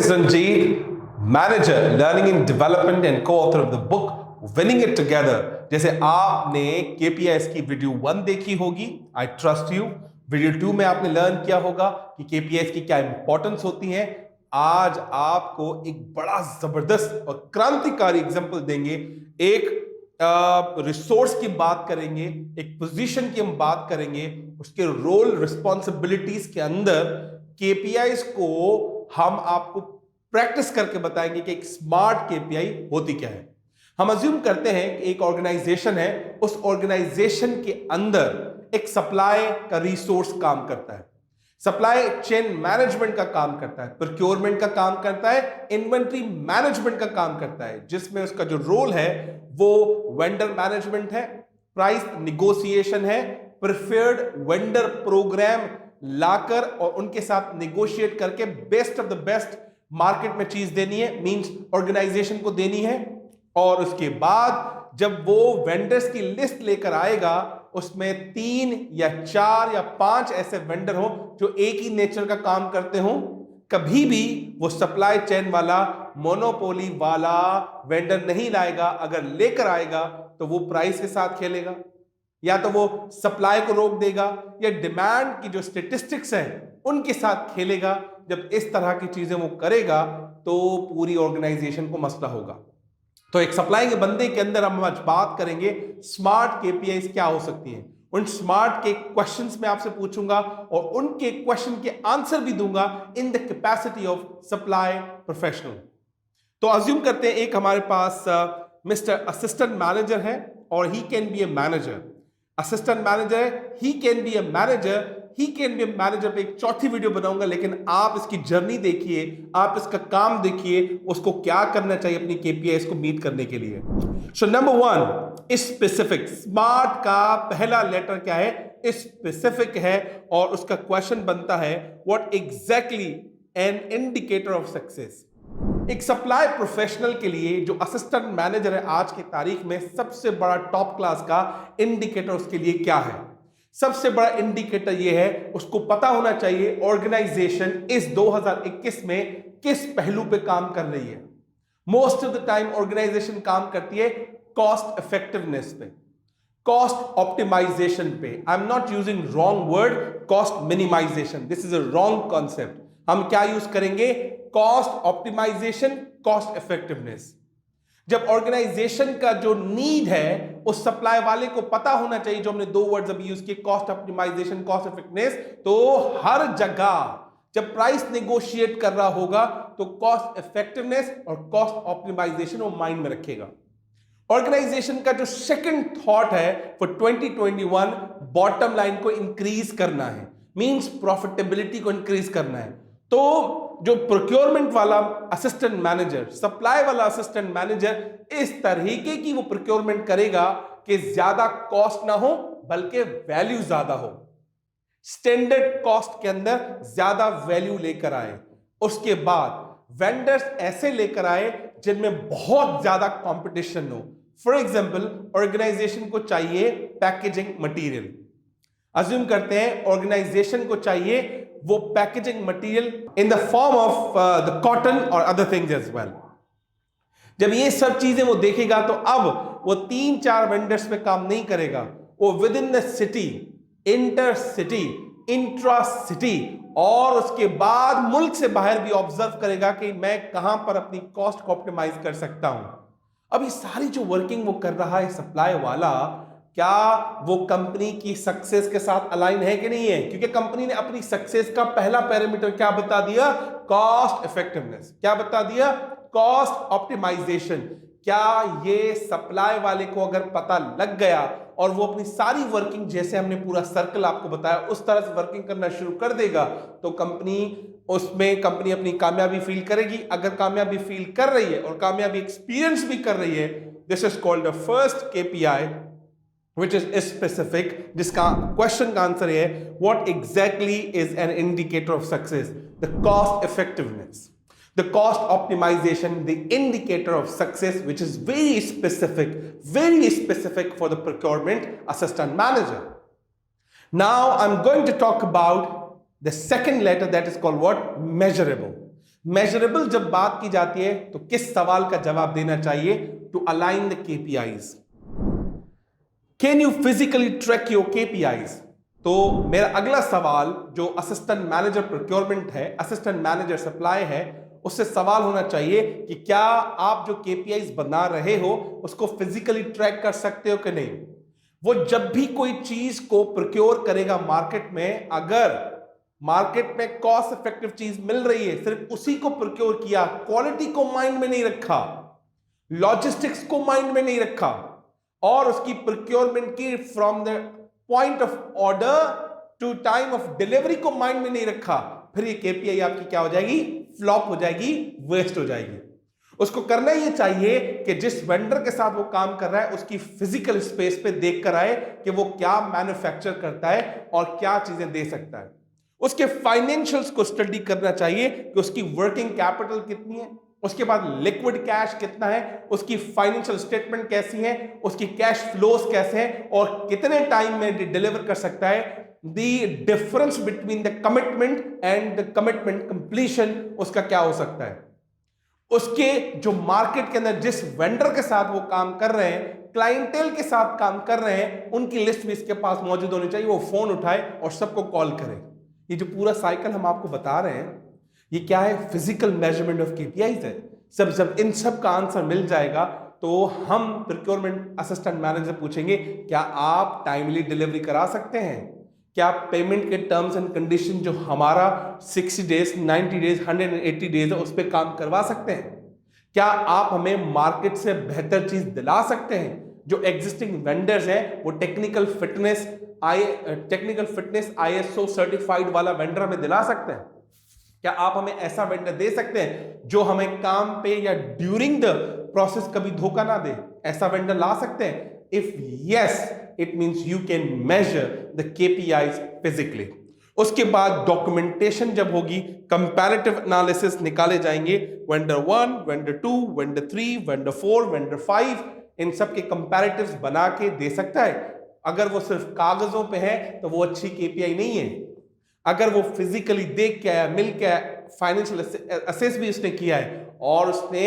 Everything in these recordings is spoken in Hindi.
is Ranjit, manager, learning and development and co-author of the book Winning It Together. जैसे आपने KPIs की वीडियो 1 देखी होगी, I trust you. वीडियो 2 में आपने लर्न किया होगा कि KPIs की क्या इंपॉर्टेंस होती है. आज आपको एक बड़ा जबरदस्त और क्रांतिकारी एग्जांपल देंगे. एक रिसोर्स की बात करेंगे, एक पोजीशन की हम बात करेंगे, उसके रोल रिस्पॉन्सिबिलिटीज के अंदर KPIs को हम आपको प्रैक्टिस करके बताएंगे कि एक स्मार्ट KPI होती क्या है. हम अज्यूम करते हैं कि एक ऑर्गेनाइजेशन है, उस ऑर्गेनाइजेशन के अंदर एक सप्लाई का रिसोर्स काम करता है, सप्लाई चेन मैनेजमेंट का काम करता है, प्रोक्योरमेंट का काम करता है, इन्वेंट्री मैनेजमेंट का काम करता है, जिसमें उसका जो रोल है वो वेंडर मैनेजमेंट है, प्राइस निगोशिएशन है, प्रिफर्ड वेंडर प्रोग्राम लाकर और उनके साथ नेगोशिएट करके best of the best market में चीज देनी है, मींस ऑर्गेनाइजेशन को देनी है. और उसके बाद जब वो वेंडर्स की लिस्ट लेकर आएगा, उसमें 3 या 4 या 5 ऐसे वेंडर हो जो एक ही नेचर का काम करते हो. कभी भी वो सप्लाई चेन वाला मोनोपोली वाला वेंडर नहीं लाएगा. अगर लेकर आएगा तो वो प्राइस के साथ खेलेगा, या तो वो सप्लाई को रोक देगा, या डिमांड की जो स्टेटिस्टिक्स हैं उनके साथ खेलेगा. जब इस तरह की चीजें वो करेगा तो पूरी ऑर्गेनाइजेशन को मसला होगा. तो एक सप्लाई के बंदे के अंदर हम आज बात करेंगे स्मार्ट KPIs क्या हो सकती हैं. उन स्मार्ट के क्वेश्चंस मैं आपसे पूछूंगा और उनके क्वेश्चन के आंसर भी दूंगा in the capacity of supply professional. तो अज्यूम करते हैं एक हमारे पास मिस्टर असिस्टेंट मैनेजर है और he can be a manager. Assistant manager है, he can be a manager. He can be a manager पे एक चौथी वीडियो बनाऊंगा, लेकिन आप इसकी जर्नी देखिए, आप इसका काम देखिए, उसको क्या करना चाहिए अपनी KPIs को मीट करने के लिए. So number 1 specific. स्मार्ट का पहला लेटर क्या है? स्पेसिफिक है. और उसका क्वेश्चन बनता है what exactly an indicator of success. एक सप्लाई प्रोफेशनल के लिए जो असिस्टेंट मैनेजर है आज की तारीख में, सबसे बड़ा टॉप क्लास का इंडिकेटर उसके लिए क्या है? सबसे बड़ा इंडिकेटर ये है, उसको पता होना चाहिए ऑर्गेनाइजेशन इस 2021 में किस पहलू पे काम कर रही है. Most of the time organisation काम करती है कॉस्ट इफेक्टिवनेस पे, कॉस्ट ऑप्टिमाइजेशन पे. I am not using wrong word, cost minimisation. This is a wrong concept. हम क्या यूज करेंगे? Cost optimisation, cost effectiveness. जब ऑर्गेनाइजेशन का जो नीड है उस सप्लाई वाले को पता होना चाहिए, जो हमने 2 वर्ड्स अभी यूज किए, कॉस्ट ऑप्टिमाइजेशन, कॉस्ट इफेक्टिवनेस, तो हर जगह जब प्राइस नेगोशिएट कर रहा होगा तो कॉस्ट इफेक्टिवनेस और कॉस्ट ऑप्टिमाइजेशन वो माइंड में रखेगा. ऑर्गेनाइजेशन का जो सेकंड थॉट है फॉर 2021, बॉटम लाइन को इंक्रीज करना है, मींस प्रॉफिटेबिलिटी को इंक्रीज करना है. तो जो प्रोक्योरमेंट वाला असिस्टेंट मैनेजर, सप्लाई वाला असिस्टेंट मैनेजर, इस तरीके की वो प्रोक्योरमेंट करेगा कि ज्यादा कॉस्ट ना हो बल्कि वैल्यू ज्यादा हो. स्टैंडर्ड कॉस्ट के अंदर ज्यादा वैल्यू लेकर आए. उसके बाद वेंडर्स ऐसे लेकर आए जिनमें बहुत ज्यादा कंपटीशन हो. फॉर एग्जांपल, ऑर्गेनाइजेशन को चाहिए पैकेजिंग मटेरियल. अज्यूम करते हैं ऑर्गेनाइजेशन को चाहिए वो packaging material in the form of the cotton और अदर थिंग्स एज वेल. जब ये सब चीजें वो देखेगा तो अब वो 3-4 वेंडर्स पे काम नहीं करेगा. वो with in the city, inter city, intra city और उसके बाद मुल्क से बाहर भी ऑब्जर्व करेगा कि मैं कहां पर अपनी कॉस्ट को ऑप्टिमाइज कर सकता हूं. अब ये सारी जो वर्किंग वो कर रहा है सप्लाई वाला, क्या वो कंपनी की सक्सेस के साथ अलाइन है कि नहीं है? क्योंकि कंपनी ने अपनी सक्सेस का पहला पैरामीटर क्या बता दिया? Cost effectiveness. क्या बता दिया? Cost optimisation. क्या ये सप्लाई वाले को अगर पता लग गया और वो अपनी सारी वर्किंग, जैसे हमने पूरा सर्कल आपको बताया, उस तरह से वर्किंग करना शुरू कर देगा तो कंपनी अपनी कामयाबी फील करेगी. अगर कामयाबी फील कर रही है और कामयाबी एक्सपीरियंस भी कर रही है, this is called the first KPI which is specific, जिसका क्वेश्चन का आंसर है what exactly is an indicator of success? The cost effectiveness, the cost optimization, the indicator of success, which is very specific for the procurement assistant manager. Now I'm going to talk about the second letter, that is called what? Measurable. Measurable जब बात की जाती है तो किस सवाल का जवाब देना चाहिए? To align the KPIs. Can you physically track your KPIs? तो मेरा अगला सवाल जो असिस्टेंट मैनेजर प्रोक्योरमेंट है, असिस्टेंट मैनेजर सप्लाई है, उससे सवाल होना चाहिए कि क्या आप जो केपीआईज बना रहे हो उसको फिजिकली ट्रैक कर सकते हो कि नहीं। वो जब भी कोई चीज को प्रोक्योर करेगा मार्केट में, अगर मार्केट में कॉस्ट इफेक्टिव चीज मिल रही है, सिर्फ उसी को प्रोक्योर किया, क्वालिटी को माइंड में नहीं रखा, लॉजिस्टिक्स को माइंड में नहीं रखा, और उसकी प्रोक्योरमेंट की from the point of order to time of delivery को माइंड में नहीं रखा, फिर ये केपीआई आपकी क्या हो जाएगी? फ्लॉप हो जाएगी, वेस्ट हो जाएगी। उसको करना ये चाहिए कि जिस वेंडर के साथ वो काम कर रहा है उसकी फिजिकल स्पेस पे देख कर आए कि वो क्या मैन्युफैक्चर करता है और क्या चीजें दे सकता है। उसके फाइनेंशियल्स को स्टडी करना चाहिए कि उसकी वर्किंग कैपिटल कितनी है, उसके बाद लिक्विड कैश कितना है, उसकी फाइनेंशियल स्टेटमेंट कैसी है, उसकी कैश फ्लोस कैसे हैं, और कितने टाइम में डिलीवर कर सकता है। The difference between the commitment and the commitment completion उसका क्या हो सकता है। उसके जो मार्केट के अंदर जिस वेंडर के साथ वो काम कर रहे हैं, क्लाइंटेल के साथ काम कर रहे हैं, उनकी लिस्ट भी इसके पास मौजूद होनी चाहिए। वो फोन उठाए और सबको कॉल करे। ये जो पूरा साइकिल हम आपको बता रहे हैं, ये क्या है? फिजिकल मेजरमेंट ऑफ केपीआईज है। जब इन सब का आंसर मिल जाएगा तो हम प्रोक्योरमेंट असिस्टेंट मैनेजर पूछेंगे, क्या आप टाइमली डिलीवरी करा सकते हैं? क्या पेमेंट के टर्म्स एंड कंडीशन जो हमारा 60 डेज, 90 डेज, 180 डेज है, उस पर काम करवा सकते हैं? क्या आप हमें मार्केट से बेहतर चीज दिला सकते हैं? जो एग्जिस्टिंग वेंडर्स हैं वो टेक्निकल फिटनेस ISO सर्टिफाइड वाला वेंडर हमें दिला सकते हैं? क्या आप हमें ऐसा वेंडर दे सकते हैं जो हमें काम पे या ड्यूरिंग द प्रोसेस कभी धोखा ना दे? ऐसा वेंडर ला सकते हैं? If yes, it means you can measure the KPIs physically. उसके बाद डॉक्यूमेंटेशन जब होगी, कंपैरेटिव एनालिसिस निकाले जाएंगे, vendor 1, vendor 2, vendor 3, vendor 4, vendor 5, इन सब के कंपैरेटिव्स बना के दे सकता है। अगर वो सिर्फ कागजों पे है तो वो अच्छी केपीआई नहीं है। अगर वो फिजिकली देख के आया, मिल के फाइनेंशियल असेस भी उसने किया है और उसने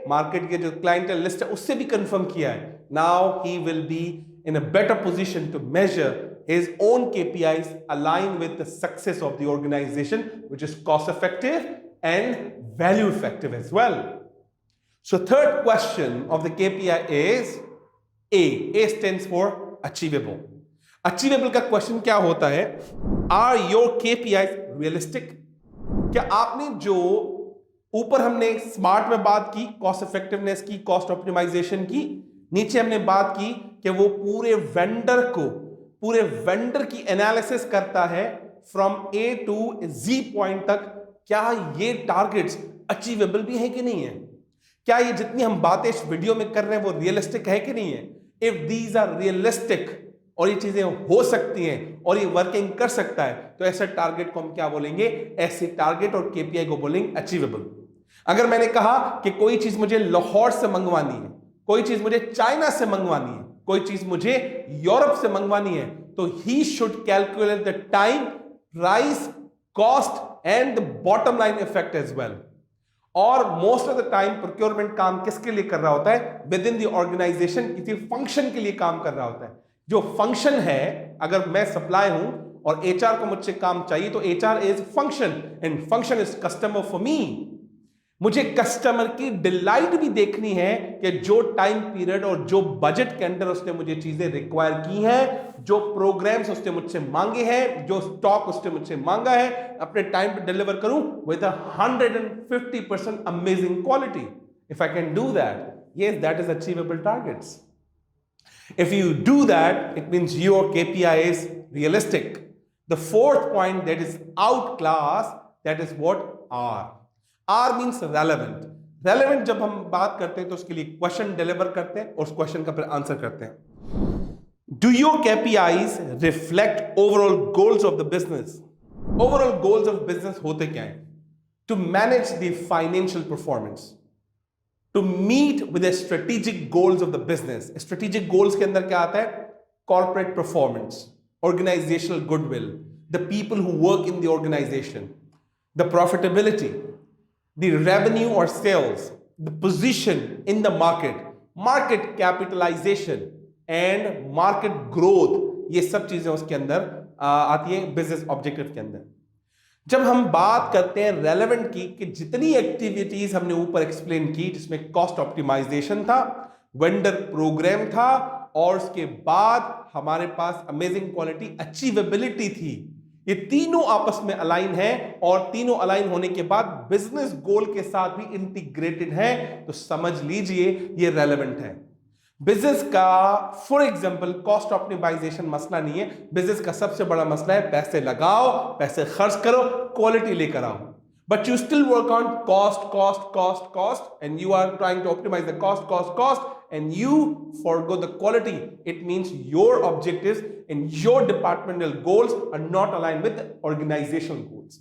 मार्केट के जो क्लाइंटल लिस्ट है उससे भी कंफर्म किया है, now he will be in a better position to measure his own KPIs aligned with the success of the organization, which is cost effective and value effective as well. So third question of the KPI is A. A stands for achievable. Achievable का क्वेश्चन क्या होता है? Are your KPIs realistic? क्या आपने जो ऊपर हमने स्मार्ट में बात की, कॉस्ट इफेक्टिवनेस की, कॉस्ट ऑप्टिमाइजेशन की, नीचे हमने बात की कि वो पूरे वेंडर की एनालिसिस करता है from A to Z point तक, क्या ये टारगेट्स अचीवेबल भी है कि नहीं है? क्या ये जितनी हम बातें इस वीडियो में कर रहे हैं वो रियलिस्टिक है कि नहीं है? इफ दीज आर रियलिस्टिक और ये चीजें हो सकती हैं और ये वर्किंग कर सकता है, तो ऐसे टारगेट को हम क्या बोलेंगे? ऐसे टारगेट और केपीआई को बोलेंगे अचीवेबल। अगर मैंने कहा कि कोई चीज मुझे लाहौर से मंगवानी है, कोई चीज मुझे चाइना से मंगवानी है, कोई चीज मुझे यूरोप से मंगवानी है, तो he should calculate the time, price, cost and the bottom line effect as well. और most of the time procurement काम किसके लिए कर रहा होता है? विद इन द ऑर्गेनाइजेशन किसी फंक्शन के लिए काम कर रहा होता है। जो फंक्शन है, अगर मैं सप्लाई हूं और एचआर को मुझसे काम चाहिए, तो HR is function and function is customer for me. मुझे कस्टमर की डिलाइट भी देखनी है कि जो टाइम पीरियड और जो बजट के अंदर उसने मुझे चीजें रिक्वायर की हैं, जो प्रोग्राम्स उसने मुझसे मांगे हैं, जो स्टॉक उसने मुझसे मांगा है, अपने टाइम पे डिलीवर करूं with 150% amazing quality. If I can do that, yes, that is achievable targets. If you do that, it means your KPI is realistic. The fourth point that is outclass, that is what R. R means relevant. Relevant जब हम बात करते हैं तो उसके लिए क्वेश्चन डिलीवर करते हैं और उस क्वेश्चन का फिर आंसर करते हैं। Do your KPIs reflect overall goals of the business? Overall goals of business होते क्या हैं? To manage the financial performance. To meet with the strategic goals of the business. Strategic goals के अंदर क्या आता है? Corporate performance, organizational goodwill, the people who work in the organization, the profitability, the revenue or sales, the position in the market, market capitalization and market growth, ये सब चीजें उसके अंदर आती है बिजनेस ऑब्जेक्टिव के अंदर। जब हम बात करते हैं रेलेवेंट की, कि जितनी एक्टिविटीज हमने ऊपर एक्सप्लेन की, जिसमें कॉस्ट ऑप्टिमाइजेशन था, वेंडर प्रोग्राम था, और उसके बाद हमारे पास अमेजिंग क्वालिटी अचीवेबिलिटी थी, ये तीनों आपस में अलाइन है, और तीनों अलाइन होने के बाद बिजनेस गोल के साथ भी इंटीग्रेटेड है, तो समझ लीजिए ये रेलेवेंट है। बिजनेस का फॉर एग्जांपल कॉस्ट ऑप्टिमाइजेशन मसला नहीं है, बिजनेस का सबसे बड़ा मसला है पैसे लगाओ, पैसे खर्च करो, क्वालिटी लेकर आओ। But you still work on cost, and you are trying to optimize the cost, and you forgo the quality. It means your objectives and your departmental goals are not aligned with the organizational goals.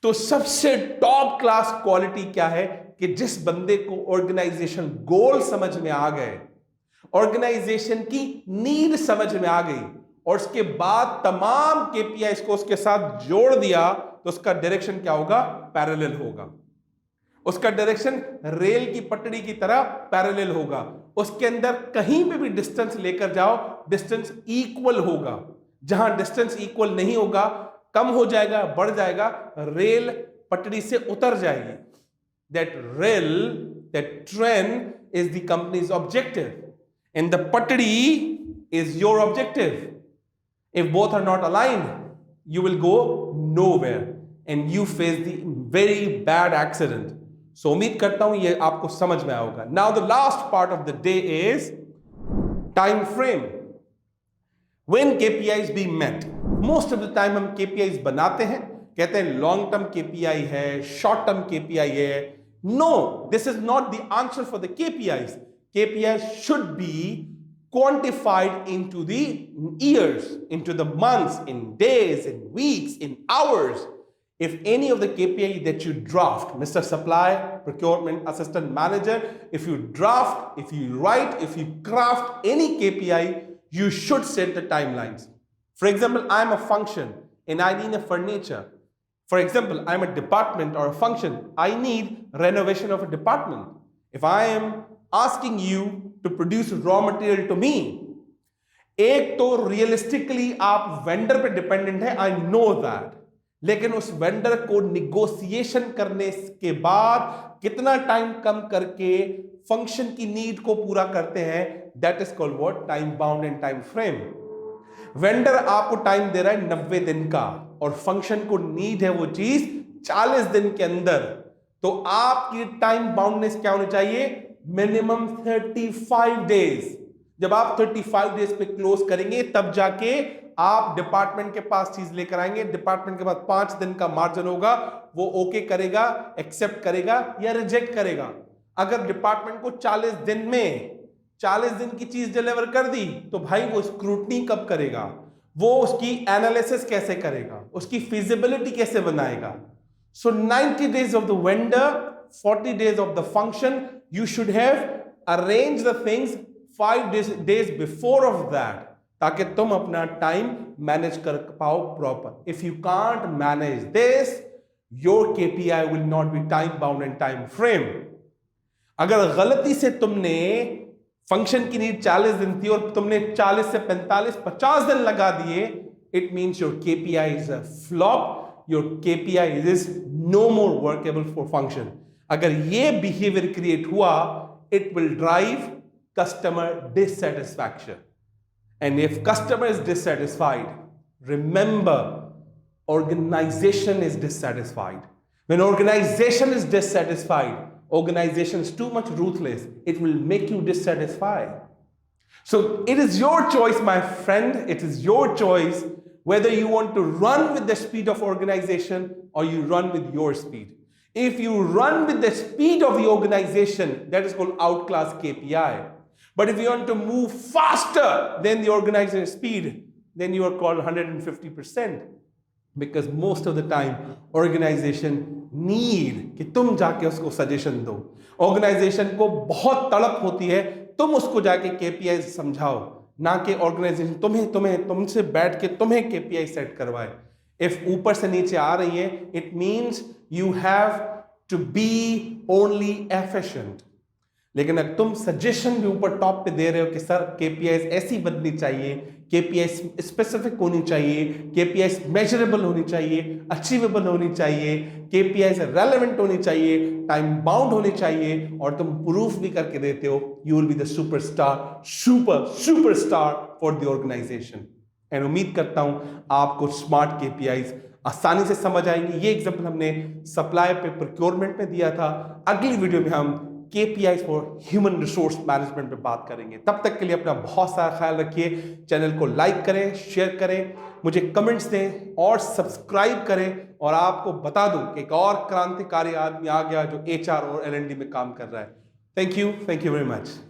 तो सबसे टॉप क्लास क्वालिटी क्या है कि जिस बंदे को ऑर्गेनाइजेशन गोल समझ में आ गए, ऑर्गेनाइजेशन की नीड समझ में आ गई, और उसके बाद तमाम केपीआईज को उसके साथ जोड़ दिया, तो उसका डायरेक्शन क्या होगा? पैरेलल होगा। उसका डायरेक्शन रेल की पटड़ी की तरह पैरेलल होगा। उसके अंदर कहीं पे भी डिस्टेंस लेकर जाओ, डिस्टेंस इक्वल होगा। जहां डिस्टेंस इक्वल नहीं होगा, कम हो जाएगा, बढ़ जाएगा, रेल पटड़ी से उतर जाएगी। that train is the company's objective, and the patdi is your objective. If both are not aligned, you will go nowhere and you face the very bad accident. So उम्मीद करता हूं ये आपको समझ में आएगा. Now the last part of the day is time frame. When KPIs be met, most of the time हम KPIs बनाते हैं, कहते हैं लॉन्ग टर्म KPI है, शॉर्ट टर्म KPI है. No, this is not the answer for the KPIs. KPIs should be quantified into the years, into the months, in days, in weeks, in hours. If any of the KPI that you draft, Mr. Supply, Procurement Assistant Manager, if you draft, if you write, if you craft any KPI, you should set the timelines. For example, I'm a function and I need a furniture. For example, I'm a department or a function. I need renovation of a department. If I am asking you to produce raw material to me, एक तो realistically आप vendor पे dependent है, I know that. लेकिन उस वेंडर को निगोशिएशन करने के बाद कितना टाइम कम करके फंक्शन की नीड को पूरा करते हैं, that is called what? Time bound and time frame. Vendor आपको टाइम दे रहा है 90 दिन का, और फंक्शन को नीड है वो चीज 40 दिन के अंदर. तो आपकी टाइम बाउंडनेस क्या होनी चाहिए? Minimum 35 days. जब आप 35 डेज पे क्लोज करेंगे, तब जाके आप डिपार्टमेंट के पास चीज लेकर आएंगे. डिपार्टमेंट के पास 5 दिन का मार्जिन होगा, वो ओके करेगा, एक्सेप्ट करेगा या रिजेक्ट करेगा. अगर डिपार्टमेंट को 40 दिन में 40 दिन की चीज डिलीवर कर दी, तो भाई वो स्क्रूटनी कब करेगा, वो उसकी एनालिसिस कैसे करेगा, उसकी फिजिबिलिटी कैसे बनाएगा. सो 90 days of the vendor, 40 days of the function. You should have arranged the things 5 days before of that, ताकि तुम अपना टाइम मैनेज कर पाओ proper. If you can't manage this, your KPI will not be time bound and time frame. अगर गलती से तुमने फंक्शन की नीड 40 दिन थी और तुमने 40 से 45-50 दिन लगा दिए, it means your KPI is a flop. Your KPI is no more workable for function. अगर ये बिहेवियर क्रिएट हुआ, it will drive customer dissatisfaction. And if customer is dissatisfied, remember, organization is dissatisfied. When organization is dissatisfied, organization is too much ruthless. It will make you dissatisfied. So it is your choice, my friend. It is your choice whether you want to run with the speed of organization or you run with your speed. If you run with the speed of the organization, that is called outclass KPI. But if you want to move faster than the organization speed, then you are called 150%. Because most of the time, organization need कि तुम जाके उसको सजेशन दो. Organization को बहुत तड़प होती है तुम उसको जाके KPI समझाओ, ना कि organization तुमसे बैठ के तुम्हें KPI सेट करवाए. If ऊपर से नीचे आ रही है, it means you have to be only efficient. लेकिन अगर तुम सजेशन भी ऊपर टॉप पे दे रहे हो कि सर केपीआईज ऐसी बननी चाहिए, केपीआईज स्पेसिफिक होनी चाहिए, केपीआईज मेजरेबल होनी चाहिए, अचीवेबल होनी चाहिए, केपीआईज रेलेवेंट होनी चाहिए, टाइम बाउंड होनी चाहिए, और तुम प्रूफ भी करके देते हो, you will be the superstar for the organisation. And उम्मीद करता हूं आपको स्मार्ट केपीआईज आसानी से समझ आएंगे। ये एग्जांपल हमने सप्लाई पे प्रोक्योरमेंट में दिया था। अगली वीडियो में हम KPIs for human resource management पे बात करेंगे। तब तक के लिए अपना बहुत सारा ख्याल रखिए। चैनल को लाइक करें, शेयर करें, मुझे कमेंट्स दें और सब्सक्राइब करें। और आपको बता दूं कि एक और क्रांतिकारी आदमी आ गया जो HR और L&D में काम कर रहा है। Thank you very much.